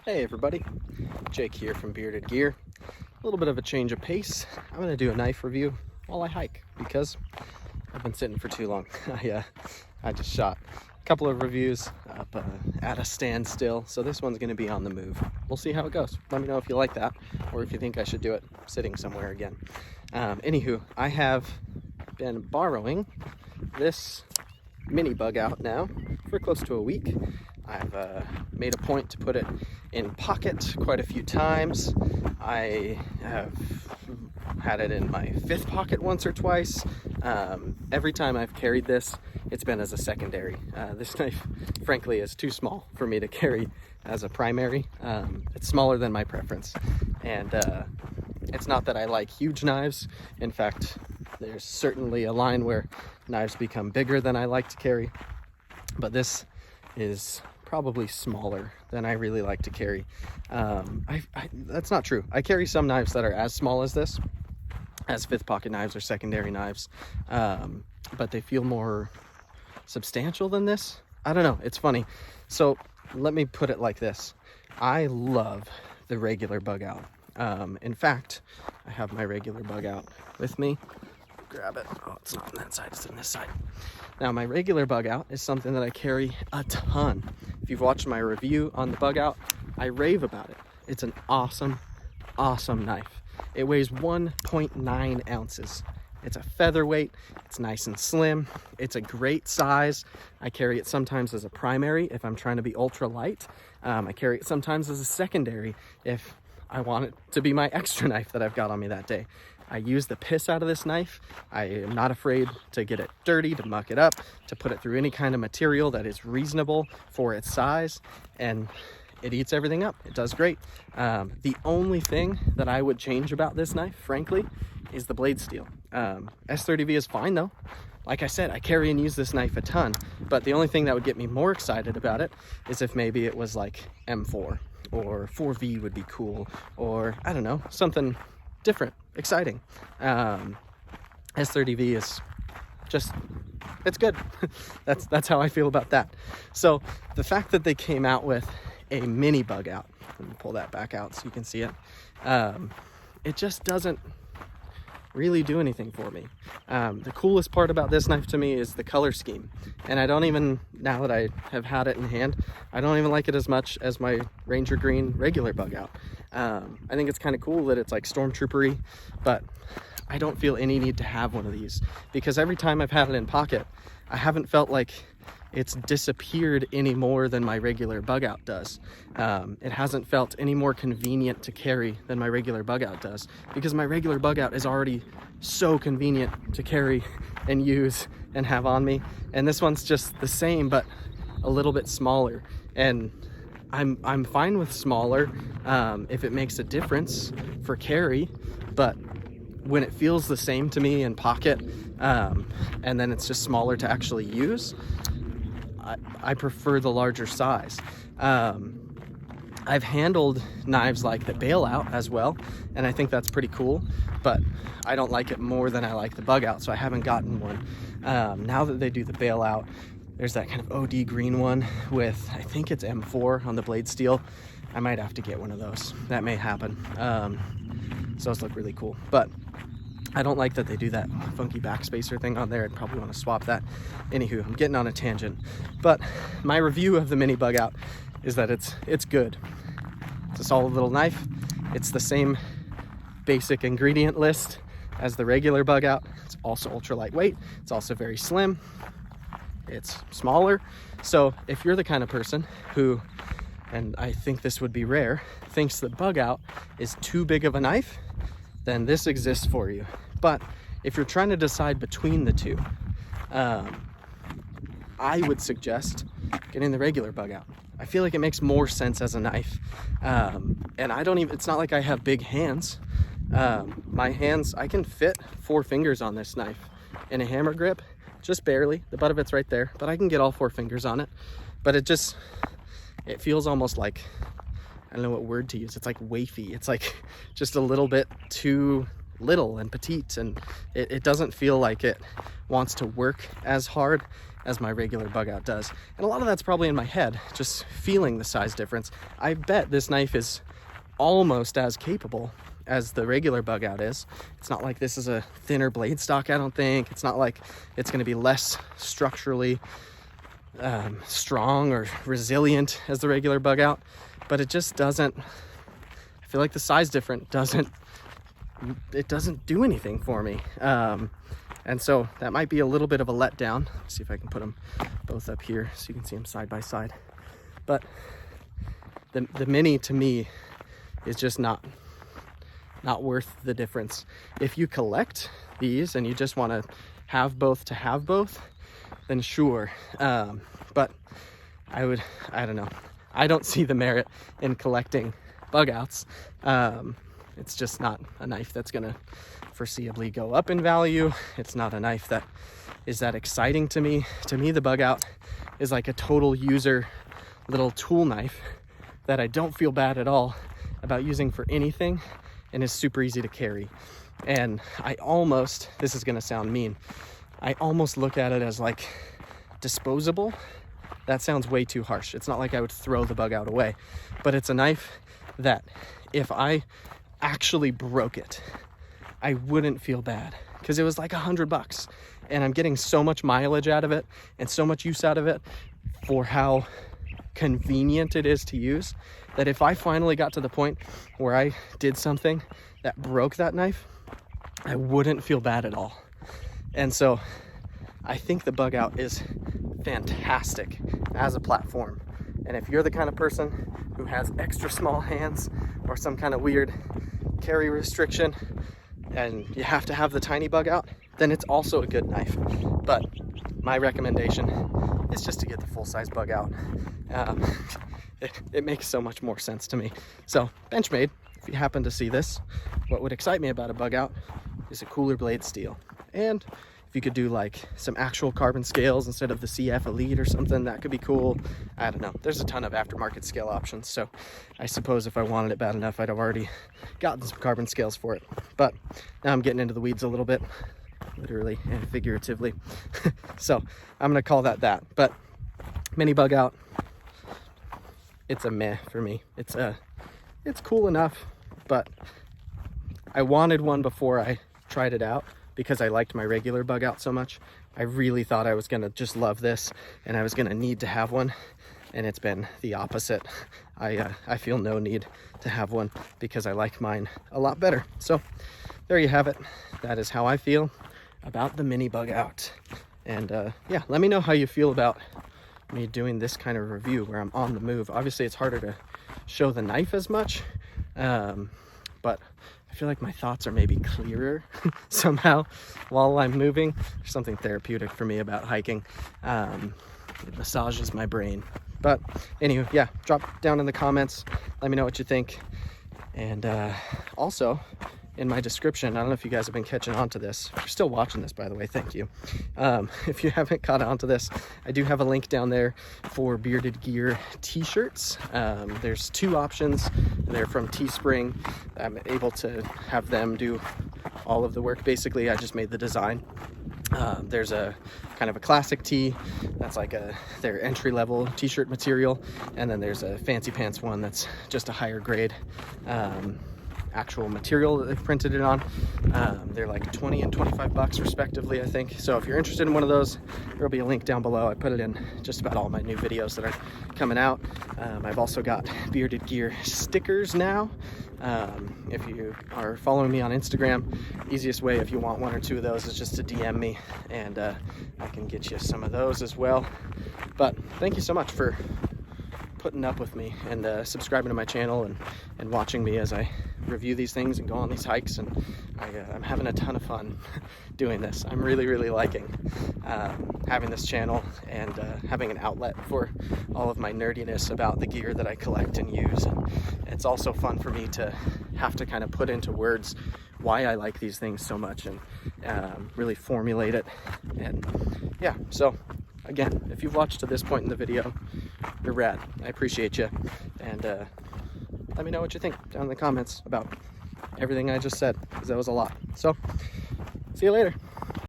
Hey everybody, Jake here from Bearded Gear. A little bit of a change of pace. I'm going to do a knife review while I hike because I've been sitting for too long. I just shot a couple of reviews up at a standstill, so this one's going to be on the move. We'll see how it goes. Let me know if you like that or if you think I should do it sitting somewhere again. Anywho, I have been borrowing this mini Bugout now for close to a week. I've made a point to put it in pocket quite a few times. I have had it in my fifth pocket once or twice. Every time I've carried this, it's been as a secondary. This knife, frankly, is too small for me to carry as a primary. It's smaller than my preference. And it's not that I like huge knives. In fact, there's certainly a line where knives become bigger than I like to carry. But this is probably smaller than I really like to carry. That's not true. I carry some knives that are as small as this, as fifth pocket knives or secondary knives, but they feel more substantial than this. I don't know, it's funny. So let me put it like this. I love the regular Bugout. In fact, I have my regular Bugout with me. Grab it. Oh, it's not on that side, it's on this side. Now, my regular Bugout is something that I carry a ton. If you've watched my review on the Bugout, I rave about it. It's an awesome, awesome knife. It weighs 1.9 ounces. It's a featherweight, it's nice and slim, it's a great size. I carry it sometimes as a primary if I'm trying to be ultra light. I carry it sometimes as a secondary if I want it to be my extra knife that I've got on me that day. I use the piss out of this knife. I am not afraid to get it dirty, to muck it up, to put it through any kind of material that is reasonable for its size, and it eats everything up. It does great. The only thing that I would change about this knife, frankly, is the blade steel. S30V is fine though. Like I said, I carry and use this knife a ton, but the only thing that would get me more excited about it is if maybe it was like M4 or 4V would be cool, or I don't know, something different, exciting. S30V is just, it's good. That's how I feel about that. So the fact that they came out with a mini Bugout, let me pull that back out so you can see it, it just doesn't really do anything for me. The coolest part about this knife to me is the color scheme, and I don't even, now that I have had it in hand, I don't even like it as much as my Ranger Green regular Bugout. I think it's kind of cool that it's like stormtroopery, but I don't feel any need to have one of these because every time I've had it in pocket, I haven't felt like it's disappeared any more than my regular Bugout does. It hasn't felt any more convenient to carry than my regular Bugout does because my regular Bugout is already so convenient to carry and use and have on me. And this one's just the same, but a little bit smaller. And I'm fine with smaller if it makes a difference for carry, but when it feels the same to me in pocket, and then it's just smaller to actually use, I prefer the larger size. I've handled knives like the Bailout as well, and I think that's pretty cool, but I don't like it more than I like the Bugout, so I haven't gotten one. Now that they do the Bailout, there's that kind of OD green one with, I think it's M4 on the blade steel. I might have to get one of those. That may happen. So those look really cool, but I don't like that they do that funky backspacer thing on there. I'd probably want to swap that. Anywho, I'm getting on a tangent, but my review of the mini Bugout is that it's good. It's a solid little knife. It's the same basic ingredient list as the regular Bugout. It's also ultra lightweight. It's also very slim. It's smaller. So if you're the kind of person who, and I think this would be rare, thinks that Bugout is too big of a knife, then this exists for you. But if you're trying to decide between the two, I would suggest getting the regular Bugout. I feel like it makes more sense as a knife. And I don't even, it's not like I have big hands. My hands, I can fit 4 fingers on this knife in a hammer grip, just barely. The butt of it's right there, but I can get all 4 fingers on it. But it feels almost like, I don't know what word to use. It's like wafy. It's like just a little bit too little and petite, and it doesn't feel like it wants to work as hard as my regular bug out does. And a lot of that's probably in my head, just feeling the size difference. I bet this knife is almost as capable as the regular bug out is. It's not like this is a thinner blade stock, I don't think. It's not like it's going to be less structurally strong or resilient as the regular bug out, but it just doesn't, I feel like the size difference doesn't do anything for me. And so that might be a little bit of a letdown. Let's see if I can put them both up here so you can see them side by side. But the Mini to me is just not worth the difference. If you collect these and you just want to have both, then sure. But I don't know. I don't see the merit in collecting bug outs. It's just not a knife that's gonna foreseeably go up in value. It's not a knife that is that exciting to me. To me, the bug out is like a total user little tool knife that I don't feel bad at all about using for anything, and is super easy to carry. And I almost, this is gonna sound mean, I almost look at it as like disposable. That sounds way too harsh. It's not like I would throw the bug out away, but it's a knife that if I actually broke it, I wouldn't feel bad, because it was like $100 and I'm getting so much mileage out of it and so much use out of it for how convenient it is to use, that if I finally got to the point where I did something that broke that knife, I wouldn't feel bad at all. And so I think the bug out is fantastic as a platform. And if you're the kind of person who has extra small hands or some kind of weird carry restriction and you have to have the tiny bug out, then it's also a good knife. But my recommendation is just to get the full-size bug out. It makes so much more sense to me. So Benchmade, if you happen to see this, what would excite me about a bug out is a cooler blade steel. And if you could do like some actual carbon scales instead of the CF Elite or something, that could be cool. I don't know. There's a ton of aftermarket scale options. So I suppose if I wanted it bad enough, I'd have already gotten some carbon scales for it. But now I'm getting into the weeds a little bit, literally and figuratively. So I'm going to call that. But Mini bug out, it's a meh for me. It's cool enough, but I wanted one before I tried it out, because I liked my regular bug out so much. I really thought I was gonna just love this and I was gonna need to have one, and it's been the opposite. I feel no need to have one because I like mine a lot better. So there you have it. That is how I feel about the Mini bug out. And yeah, let me know how you feel about me doing this kind of review where I'm on the move. Obviously it's harder to show the knife as much, but I feel like my thoughts are maybe clearer somehow while I'm moving. There's something therapeutic for me about hiking. It massages my brain. But anyway, yeah, drop down in the comments. Let me know what you think. And also, in my description, I don't know if you guys have been catching on to this. If you're still watching this, by the way, thank you. If you haven't caught on to this, I do have a link down there for Bearded Gear t-shirts. There's 2 options. They're from Teespring. I'm able to have them do all of the work. Basically, I just made the design. There's a kind of a classic tee that's like their entry-level t-shirt material, and then there's a fancy pants one that's just a higher grade actual material that they've printed it on. They're like $20 and $25 respectively, I think. So if you're interested in one of those, there'll be a link down below. I put it in just about all my new videos that are coming out. I've also got Bearded Gear stickers now. If you are following me on Instagram, easiest way if you want 1 or 2 of those is just to DM me, and I can get you some of those as well. But thank you so much for putting up with me and subscribing to my channel and watching me as I review these things and go on these hikes. And I'm having a ton of fun doing this. I'm really liking having this channel and having an outlet for all of my nerdiness about the gear that I collect and use. And it's also fun for me to have to kind of put into words why I like these things so much and really formulate it. And yeah, so again, if you've watched to this point in the video, you're rad. I appreciate you. And let me know what you think down in the comments about everything I just said, because that was a lot. So, see you later.